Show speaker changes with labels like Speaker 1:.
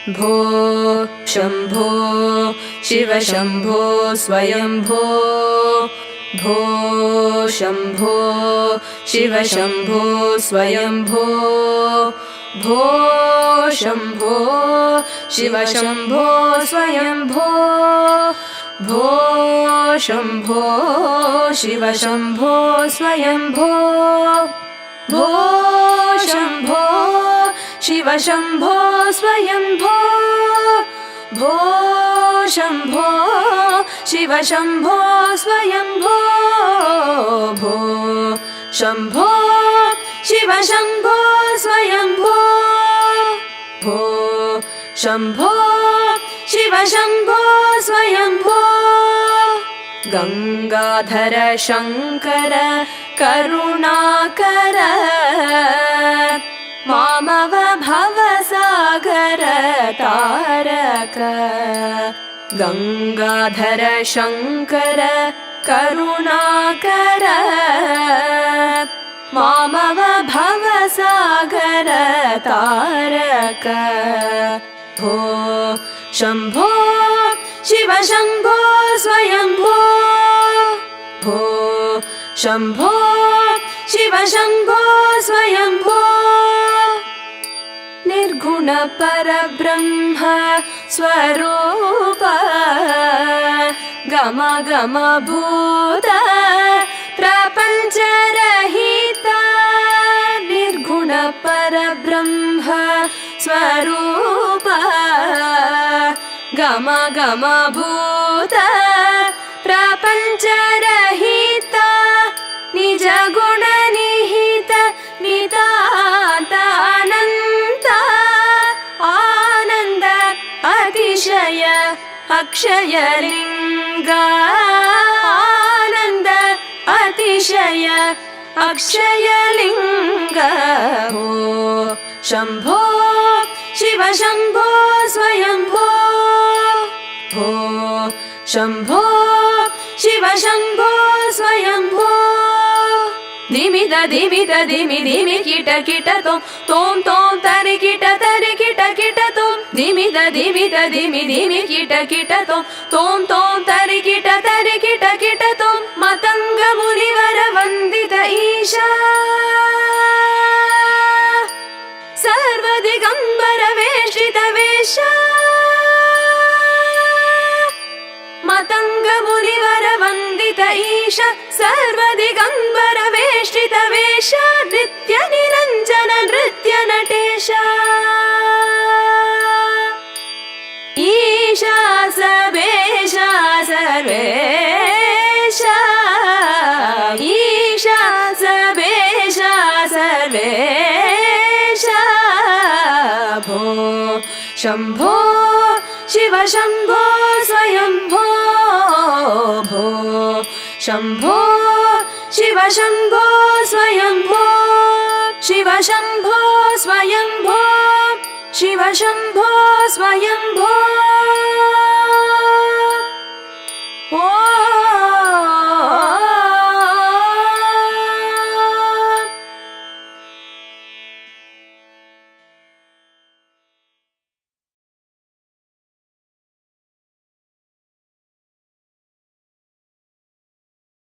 Speaker 1: भो शम्भो शिव शम्भो स्वयंभो भो शम्भो शिव शम्भो स्वयंभो भो शम्भो शिव शम्भो स्वयंभो भो शम्भो शिव शम्भो स्वयंभो भो शम्भो शिव शम्भो स्वयंभो भो शम्भो शिव शम्भो स्वयंभो भो शम्भो शिव शम्भो स्वयंभो भो शम्भो शिव शम्भो स्वयंभो गंगाधर शंकर करुणाकर मामव भवसागर तारक गंगाधर शंकर करुणाकर मामव भवसागर तारक भो शम्भो शिव शम्भो स्वयंभो भो शम्भो शिव शम्भो स्वयंभो निर्गुण परब्रह्म स्वरूप गम गम भूत प्रपंच रहित निर्गुण परब्रह्म स्वरूप गम गम भूत प्रपंच रहित निज गुण निहित नितानंत आनंद अतिशय अक्षय लिंग आनंद अतिशय अक्षय लिंग भो शम्भो शिव शम्भो स्वयंभो भो शम्भो शिव शम्भो स्वयंभो धिमिद धिमिद धिमि धिमि किट किट तोम तोम तरि किट किट तोम धिमिद धिमिद धिमि धिमि किट किट तोम तोम तरि किट किट तोम मतंग मुनिवर वंदित ईशा सर्वदिगंबर वेशित वेशा मतंग मुनिवर वंदित ईश सर्वदिगंबर वेष्टित वेश नृत्य निरंजन नृत्य नटेश ईशा सबेशा सर्वेश ईशा सबेशा सर्वेश भो शम्भो शिव शम्भो स्वयंभो भो शम्भो शिव शम्भो स्वयंभो शिव शम्भो स्वयंभो शिव शम्भो स्वयंभो